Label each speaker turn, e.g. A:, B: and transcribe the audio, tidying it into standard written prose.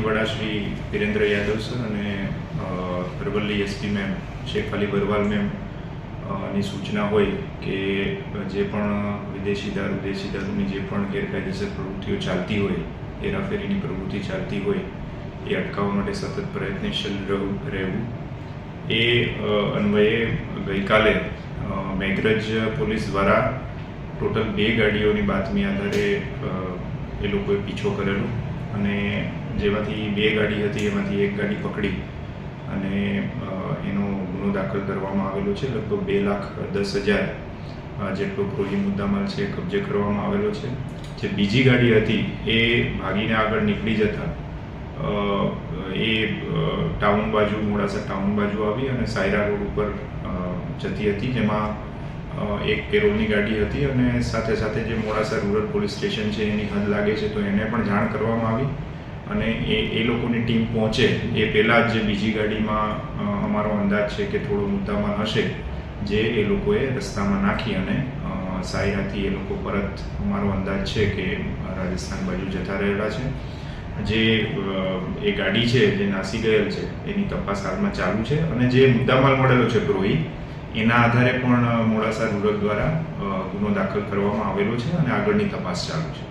A: વડા શ્રી વિરેન્દ્ર યાદવ સર અને Aravalli SP ma'am Shaikh Ali Barwal ma'am ની સૂચના હોય કે જે પણ વિદેશી દારૂની જે પણ ગેરકાયદેસર પ્રવૃત્તિઓ ચાલતી હોય, હેરાફેરીની પ્રવૃત્તિ ચાલતી હોય એ અટકાવવા માટે સતત પ્રયત્નશીલ રહેવું. એ અન્વયે ગઈકાલે મેઘરજ પોલીસ દ્વારા ટોટલ 2 ગાડીઓની બાતમી આધારે એ લોકોએ પીછો કરેલો અને જેમાંથી 2 ગાડી હતી એમાંથી 1 ગાડી પકડી અને એનો ગુનો દાખલ કરવામાં આવેલો છે. લગભગ 2,10,000 જેટલો પ્રોહી મુદ્દામાલ છે કબજે કરવામાં આવેલો છે. જે બીજી ગાડી હતી એ ભાગીને આગળ નીકળી જતા એ ટાઉન બાજુ, મોડાસા ટાઉન બાજુ આવી અને સાયરા રોડ ઉપર જતી હતી, જેમાં એક પેરોલની ગાડી હતી અને સાથે સાથે જે મોડાસા રૂરલ પોલીસ સ્ટેશન છે એની હદ લાગે છે તો એને પણ જાણ કરવામાં આવી અને એ લોકોની ટીમ પહોંચે એ પહેલાં જ જે બીજી ગાડીમાં અમારો અંદાજ છે કે થોડો મુદ્દામાલ હશે જે એ લોકોએ રસ્તામાં નાખી અને સાયરાથી એ લોકો પરત, અમારો અંદાજ છે કે રાજસ્થાન બાજુ જતા રહેલા છે. જે એ ગાડી છે જે નાસી ગયેલ છે એની તપાસ હાલમાં ચાલુ છે અને જે મુદ્દામાલ મળેલો છે પ્રોહી એના આધારે પણ મોડાસા રૂરલ દ્વારા ગુનો દાખલ કરવામાં આવેલો છે અને આગળની તપાસ ચાલુ છે.